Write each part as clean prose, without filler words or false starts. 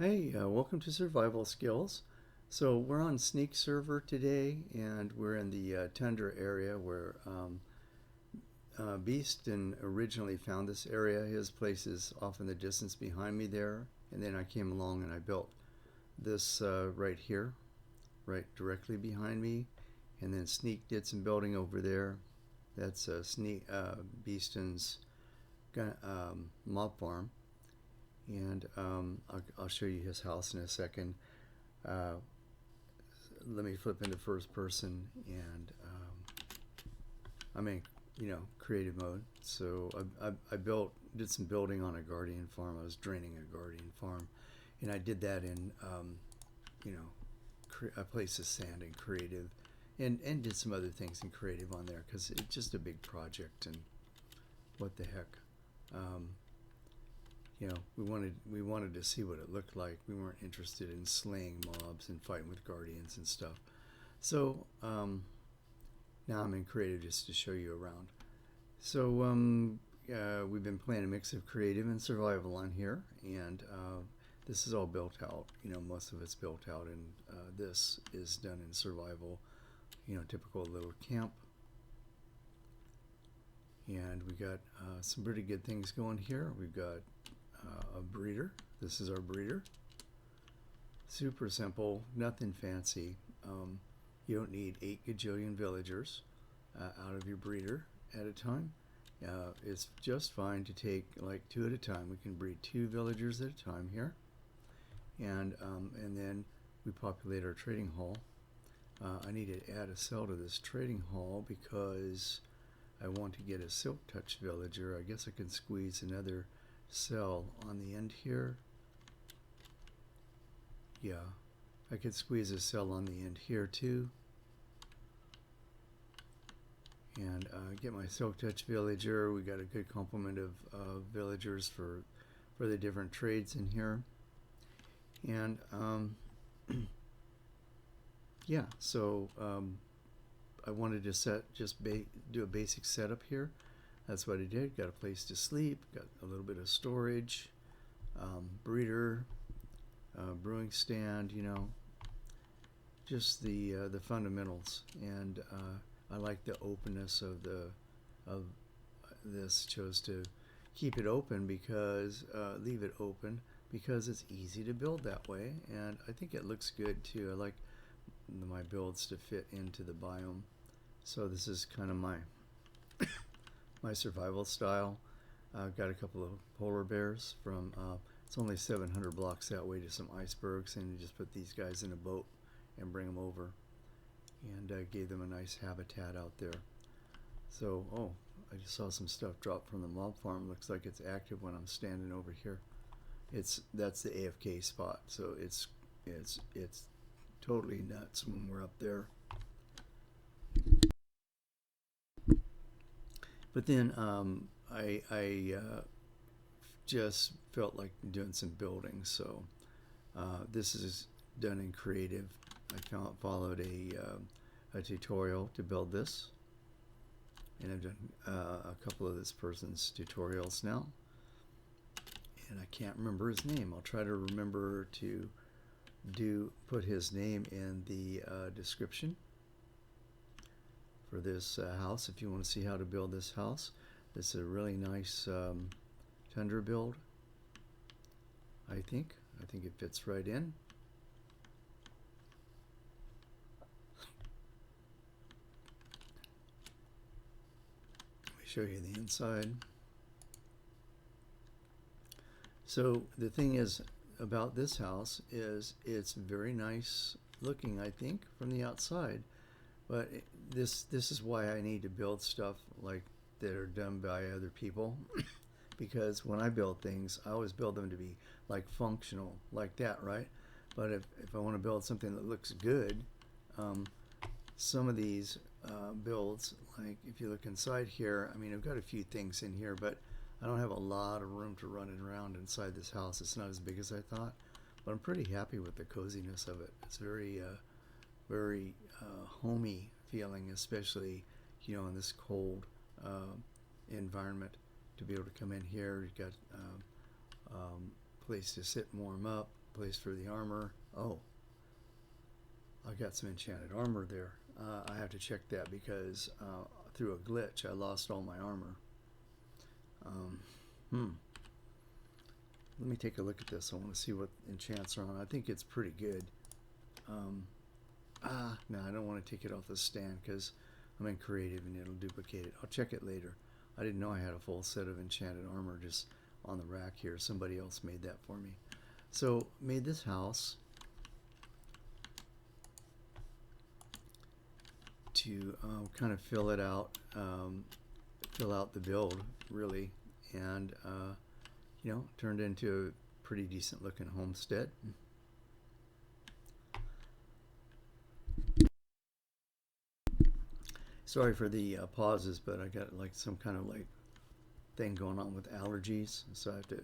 Hey, welcome to Survival Skills. So we're on Sneak server today, and we're in the Tundra area where Beaston originally found this area. His place is off in the distance behind me there, and then I came along and I built this right here, right directly behind me, and then Sneak did some building over there. That's Beaston's mob farm, and I'll show you his house in a second. Uh, Let me flip into first person, and I'm in creative mode. So I did some building on a guardian farm. I was draining a guardian farm, and I did that in you know I placed the sand in creative, and did some other things in creative on there because it's just a big project, and what the heck. um, we wanted to see what it looked like. We weren't interested in slaying mobs and fighting with guardians and stuff. So now I'm in creative just to show you around. So we've been playing a mix of creative and survival on here, and this is all built out. Most of it's built out, and this is done in survival. Typical little camp. And we got some pretty good things going here. We've got a breeder. This is our breeder. Super simple, nothing fancy. You don't need 8 gajillion villagers out of your breeder at a time. It's just fine to take like 2 at a time. We can breed 2 villagers at a time here, and then we populate our trading hall. I need to add a cell to this trading hall because I want to get a silk touch villager. I guess I can squeeze another cell on the end here. Yeah, I could squeeze a cell on the end here too, and get my silk touch villager. We got a good complement of villagers for the different trades in here, and yeah. So I wanted to do a basic setup here. That's what I did. Got a place to sleep, got a little bit of storage, breeder, brewing stand, just the fundamentals. And I like the openness of this. Chose to keep it open because leave it open because it's easy to build that way, and I think it looks good too. I like my builds to fit into the biome. So this is kind of my survival style. I've got a couple of polar bears from, it's only 700 blocks that way to some icebergs, and you just put these guys in a boat and bring them over, and gave them a nice habitat out there. So, I just saw some stuff drop from the mob farm. Looks like it's active when I'm standing over here. That's the AFK spot, so it's totally nuts when we're up there. But then I just felt like doing some building, so this is done in creative. I followed a tutorial to build this, and I've done a couple of this person's tutorials now, and I can't remember his name. I'll try to remember to put his name in the description for this house if you want to see how to build this house. This is a really nice Tundra build. I think it fits right in. Let me show you the inside. So the thing is about this house is it's very nice looking, I think, from the outside. But this is why I need to build stuff like that are done by other people, because when I build things, I always build them to be like functional, like that, right? But if I want to build something that looks good, some of these builds, like if you look inside here, I mean, I've got a few things in here, but I don't have a lot of room to run around inside this house. It's not as big as I thought, but I'm pretty happy with the coziness of it. It's very homey feeling, especially in this cold environment. To be able to come in here, you've got place to sit and warm up, place for the armor. Oh, I got some enchanted armor there. I have to check that because through a glitch I lost all my armor. Let me take a look at this. I want to see what enchants are on. I think it's pretty good. No, I don't want to take it off the stand because I'm in creative and it'll duplicate it. I'll check it later. I didn't know I had a full set of enchanted armor just on the rack here. Somebody else made that for me. So made this house to kind of fill it out, fill out the build really, and you know, turned into a pretty decent looking homestead. Sorry for the pauses, but I got like some kind of like thing going on with allergies, so I have to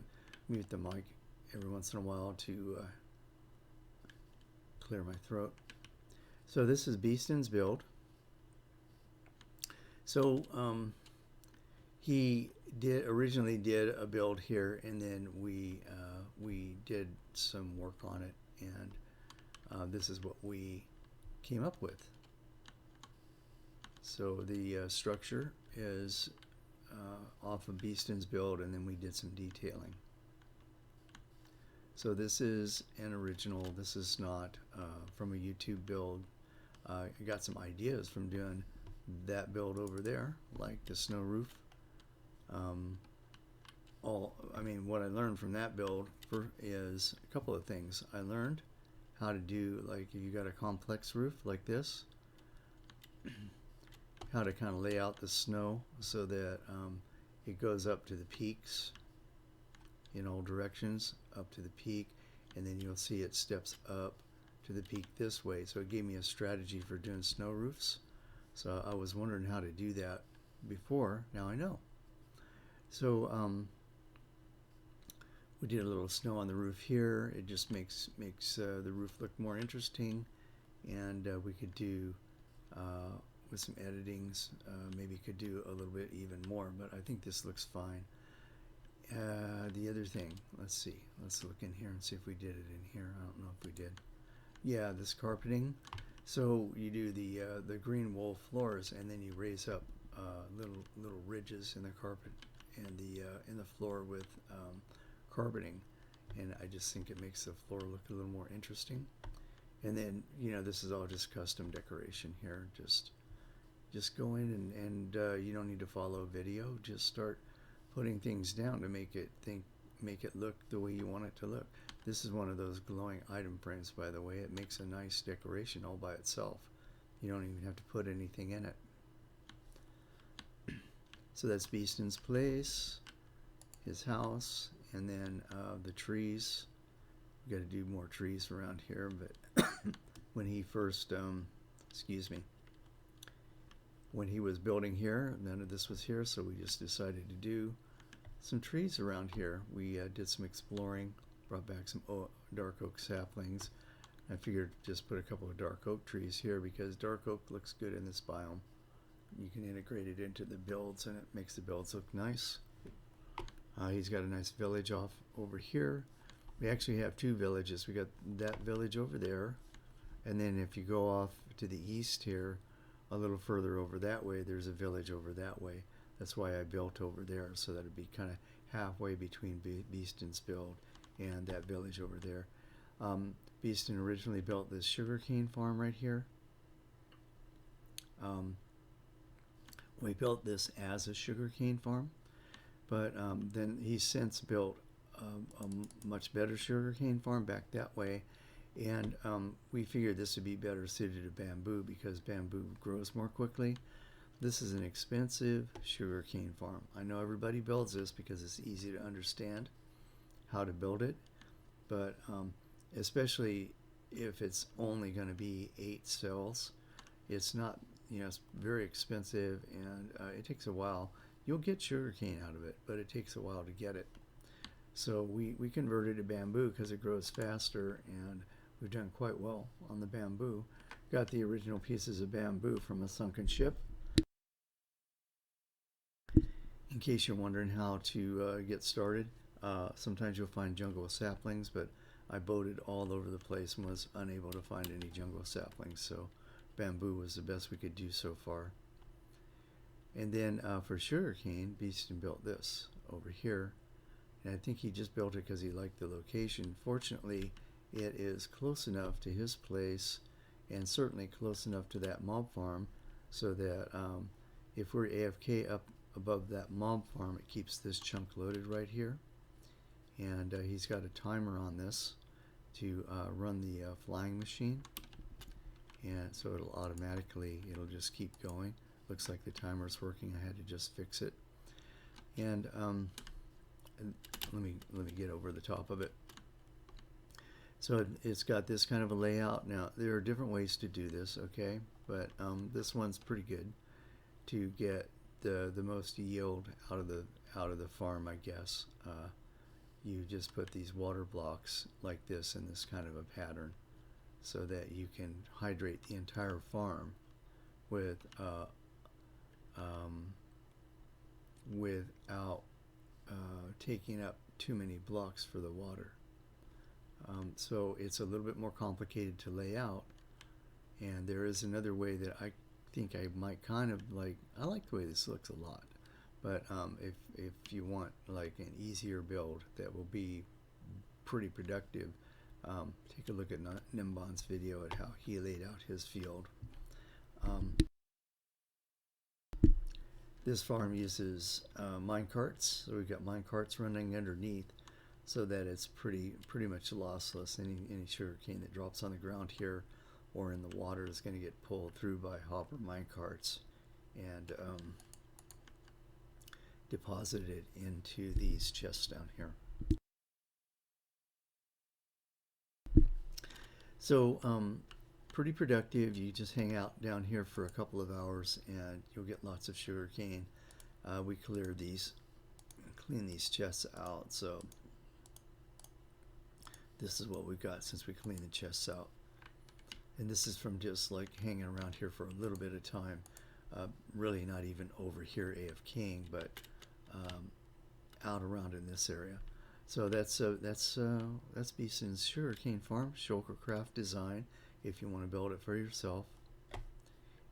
mute the mic every once in a while to clear my throat. So this is Beeston's build. So he originally did a build here, and then we did some work on it, and this is what we came up with. So the structure is off of Beeston's build, and then we did some detailing. So this is an original. This is not from a YouTube build. I got some ideas from doing that build over there, like the snow roof. I mean, what I learned from that build is a couple of things. I learned how to do, like, if you got a complex roof like this, how to kind of lay out the snow so that it goes up to the peaks in all directions, up to the peak, and then you'll see it steps up to the peak this way. So it gave me a strategy for doing snow roofs. So I was wondering how to do that before. Now I know. So we did a little snow on the roof here. It just makes the roof look more interesting, and we could do with some editings, maybe could do a little bit even more, but I think this looks fine. The other thing, let's see, let's look in here and see if we did it in here. I don't know if we did. Yeah, this carpeting. So you do the green wool floors, and then you raise up little ridges in the carpet and in the floor with carpeting, and I just think it makes the floor look a little more interesting. And then, you know, this is all just custom decoration here. Just go in and you don't need to follow a video. Just start putting things down to make it look the way you want it to look. This is one of those glowing item frames, by the way. It makes a nice decoration all by itself. You don't even have to put anything in it. So that's Beeston's place, his house, and then the trees. We got to do more trees around here, but when he first, when he was building here, none of this was here, so we just decided to do some trees around here. We did some exploring, brought back some dark oak saplings. I figured just put a couple of dark oak trees here because dark oak looks good in this biome. You can integrate it into the builds, and it makes the builds look nice. He's got a nice village off over here. We actually have two villages. We got that village over there, and then if you go off to the east here, a little further over that way, there's a village over that way. That's why I built over there, so that it'd be kind of halfway between Beeston's build and that village over there. Beeston originally built this sugarcane farm right here. We built this as a sugarcane farm, but then he's since built a much better sugarcane farm back that way, and we figured this would be better suited to bamboo because bamboo grows more quickly. This is an expensive sugarcane farm. I know everybody builds this because it's easy to understand how to build it, but especially if it's only going to be 8 cells, it's not, you know, it's very expensive, and it takes a while. You'll get sugarcane out of it, but it takes a while to get it. So we converted to bamboo because it grows faster, and we've done quite well on the bamboo. Got the original pieces of bamboo from a sunken ship. In case you're wondering how to get started, sometimes you'll find jungle saplings, but I boated all over the place and was unable to find any jungle saplings, so bamboo was the best we could do so far. And then for sugarcane, Beeston built this over here, and I think he just built it because he liked the location. Fortunately, it is close enough to his place and certainly close enough to that mob farm so that if we're AFK up above that mob farm, it keeps this chunk loaded right here. And he's got a timer on this to run the flying machine, and so it'll just keep going. Looks like the timer's working. I had to just fix it. And let me get over the top of it. So it's got this kind of a layout. Now there are different ways to do this, okay? But this one's pretty good to get the most yield out of the farm, I guess. You just put these water blocks like this in this kind of a pattern, so that you can hydrate the entire farm with without taking up too many blocks for the water. So it's a little bit more complicated to lay out, and there is another way that I think I might kind of like. I like the way this looks a lot, but if you want like an easier build that will be pretty productive, take a look at Nimbon's video at how he laid out his field. This farm uses mine carts, so we've got mine carts running underneath, so that it's pretty much lossless. Any sugarcane that drops on the ground here or in the water is going to get pulled through by hopper mine carts and deposited into these chests down here. So pretty productive. You just hang out down here for a couple of hours and you'll get lots of sugarcane. We clean these chests out, so this is what we've got since we cleaned the chests out. And this is from just like hanging around here for a little bit of time. Really not even over here AFKing, but out around in this area. So that's Beeston's sugarcane farm, Shulkercraft design, if you want to build it for yourself.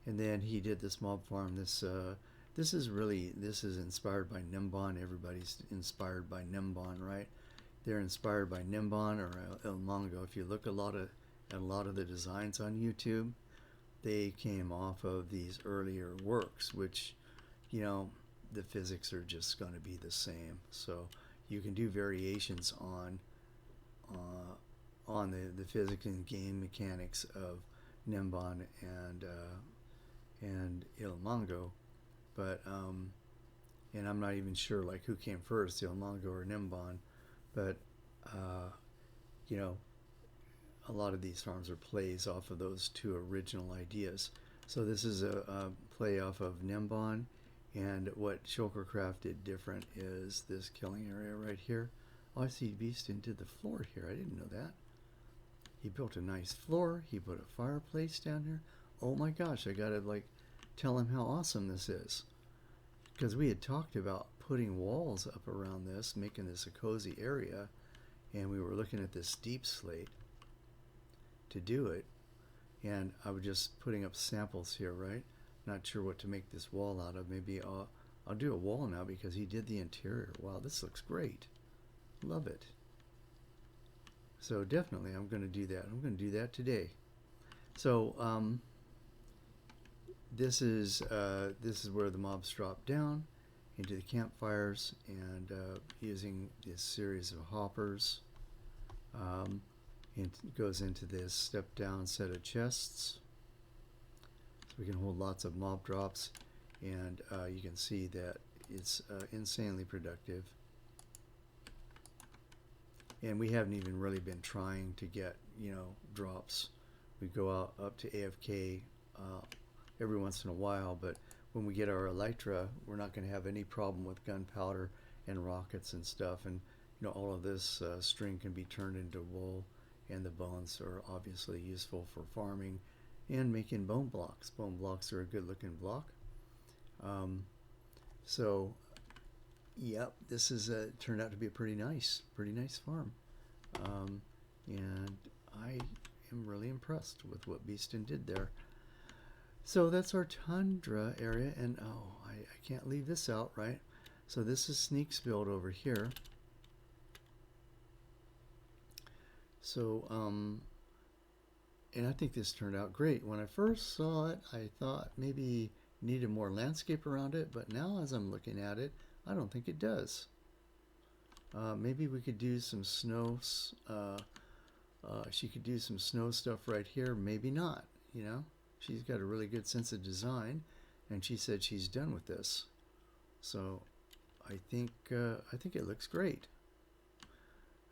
And then he did this mob farm. This is inspired by Nimbon. Everybody's inspired by Nimbon, right? They're inspired by Nimbon or El Mongo. If you look at a lot of the designs on YouTube, they came off of these earlier works, which, you know, the physics are just going to be the same. So you can do variations on the physics and game mechanics of Nimbon and Il Mongo, but and I'm not even sure like who came first, Il Mongo or Nimbon, but you know, a lot of these farms are plays off of those two original ideas. So this is a play off of Nimbon, and what Shulkercraft did different is this killing area right here. Oh, I see Beeston did the floor here. I didn't know that. He built a nice floor. He put a fireplace down here. Oh my gosh, I gotta like tell him how awesome this is, because we had talked about putting walls up around this, making this a cozy area, and we were looking at this deep slate to do it, and I was just putting up samples here, right? Not sure what to make this wall out of. Maybe I'll do a wall now because he did the interior. Wow, this looks great. Love it. So definitely I'm going to do that. I'm going to do that today. So this is where the mobs drop down into the campfires, and using this series of hoppers, it goes into this step down set of chests. So we can hold lots of mob drops, and you can see that it's insanely productive. And we haven't even really been trying to get, you know, drops. We go out up to AFK every once in a while, but when we get our Elytra, we're not going to have any problem with gunpowder and rockets and stuff. And you know, all of this string can be turned into wool, and the bones are obviously useful for farming and making bone blocks. Bone blocks are a good looking block. So yep, this is turned out to be a pretty nice farm. and I am really impressed with what Beeston did there. So that's our Tundra area, and oh, I can't leave this out, right? So this is Sneak's build over here. So, and I think this turned out great. When I first saw it, I thought maybe needed more landscape around it, but now as I'm looking at it, I don't think it does. Maybe we could do some snow. She could do some snow stuff right here. Maybe not. You know, she's got a really good sense of design, and she said she's done with this. So, I think it looks great.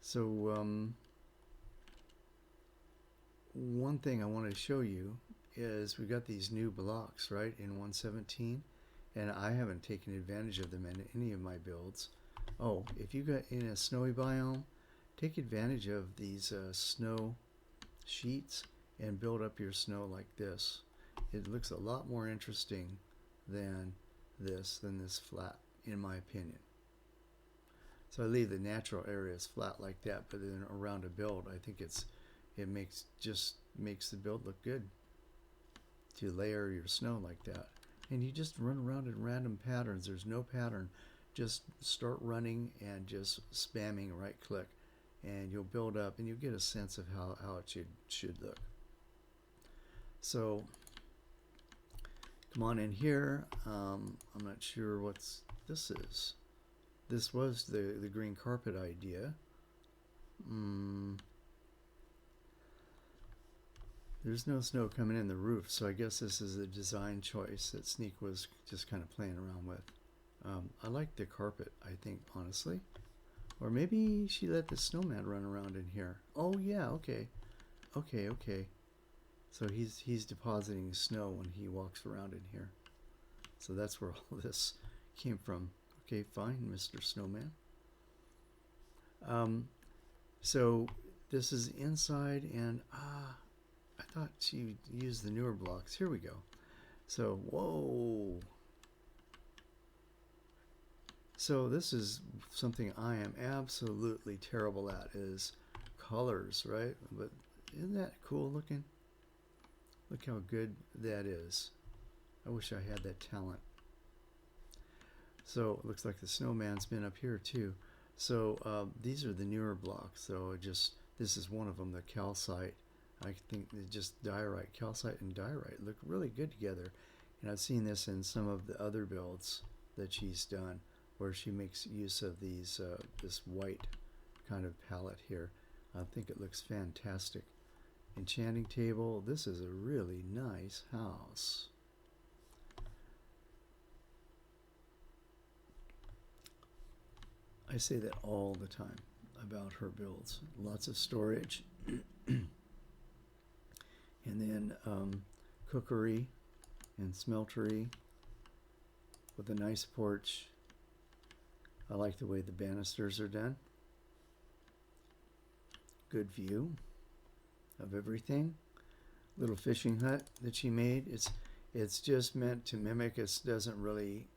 So, one thing I wanted to show you is we got these new blocks, right, in 117, and I haven't taken advantage of them in any of my builds. Oh, if you got in a snowy biome, take advantage of these snow sheets and build up your snow like this. It looks a lot more interesting than this flat, in my opinion. So I leave the natural areas flat like that, but then around a build, I think it makes the build look good to layer your snow like that. And you just run around in random patterns. There's no pattern. Just start running and just spamming right click, and you'll build up and you'll get a sense of how it should look. So come on in here. I'm not sure what this is. This was the green carpet idea. There's no snow coming in the roof, so I guess this is a design choice that Sneak was just kind of playing around with. I like the carpet, I think, honestly. Or maybe she let the snowman run around in here. Oh yeah, okay. Okay. So he's depositing snow when he walks around in here. So that's where all this came from. Okay, fine, Mr. Snowman. So this is inside, and I thought she used the newer blocks. Here we go. So, whoa. So this is something I am absolutely terrible at, is colors, right? But isn't that cool looking? Look how good that is. I wish I had that talent. So it looks like the snowman's been up here too. So these are the newer blocks. So this is one of them, the calcite. I think just diorite, calcite and diorite look really good together. And I've seen this in some of the other builds that she's done, where she makes use of these this white kind of palette here. I think it looks fantastic. Enchanting table. This is a really nice house. I say that all the time about her builds. Lots of storage. And then cookery and smeltery with a nice porch. I like the way the banisters are done. Good view of everything. Little fishing hut that she made. It's just meant to mimic. It's not really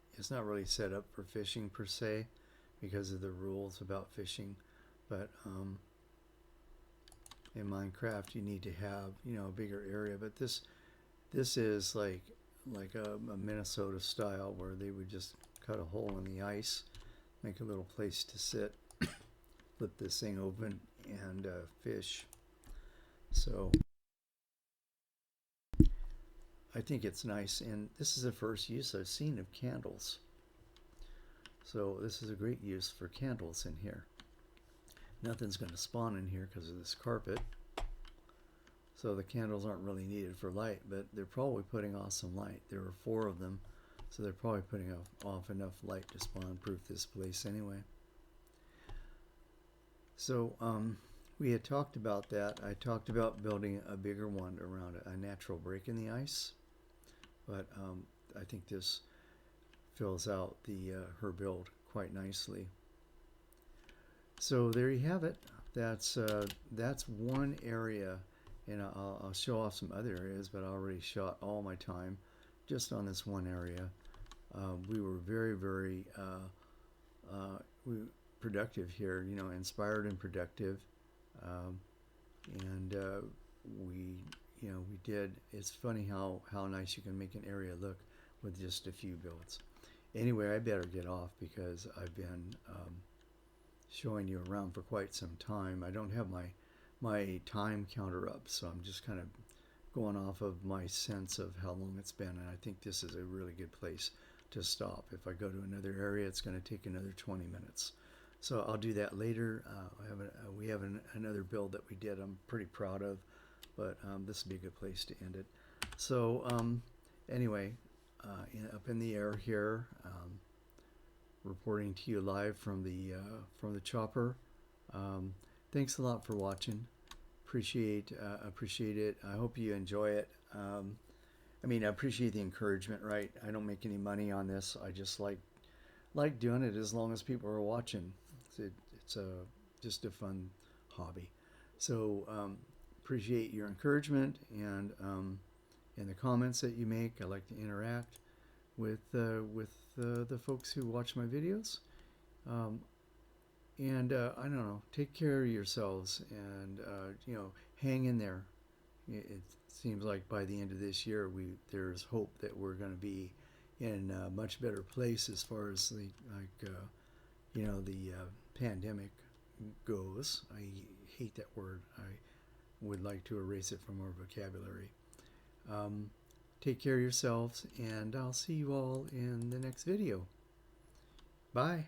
set up for fishing per se, because of the rules about fishing. But in Minecraft you need to have, you know, a bigger area. But this is like a Minnesota style, where they would just cut a hole in the ice, make a little place to sit, flip this thing open, and fish. So I think it's nice, and this is the first use I've seen of candles. So this is a great use for candles in here. Nothing's going to spawn in here because of this carpet. So the candles aren't really needed for light, but they're probably putting off some light. There are 4 of them, so they're probably putting off enough light to spawn-proof this place anyway. So we had talked about that. I talked about building a bigger one around a natural break in the ice, but I think this fills out her build quite nicely. So there you have it. That's one area, and I'll show off some other areas, but I already shot all my time just on this one area. We were very productive here, you know, inspired and productive. and we did. It's funny how nice you can make an area look with just a few builds. Anyway, I better get off because I've been showing you around for quite some time. I don't have my time counter up, so I'm just kind of going off of my sense of how long it's been, and I think this is a really good place to stop. If I go to another area, it's going to take another 20 minutes. So I'll do that later. We have another build that we did I'm pretty proud of, but this would be a good place to end it. So anyway, up in the air here, reporting to you live from the chopper. Thanks a lot for watching. Appreciate it. I hope you enjoy it. I mean, I appreciate the encouragement, right? I don't make any money on this. I just like doing it as long as people are watching. It's just a fun hobby. So appreciate your encouragement and the comments that you make. I like to interact with the folks who watch my videos. And I don't know, take care of yourselves, and hang in there. It seems like by the end of this year, there's hope that we're going to be in a much better place as far as the pandemic goes. I hate that word. I would like to erase it from our vocabulary. Take care of yourselves, and I'll see you all in the next video. Bye.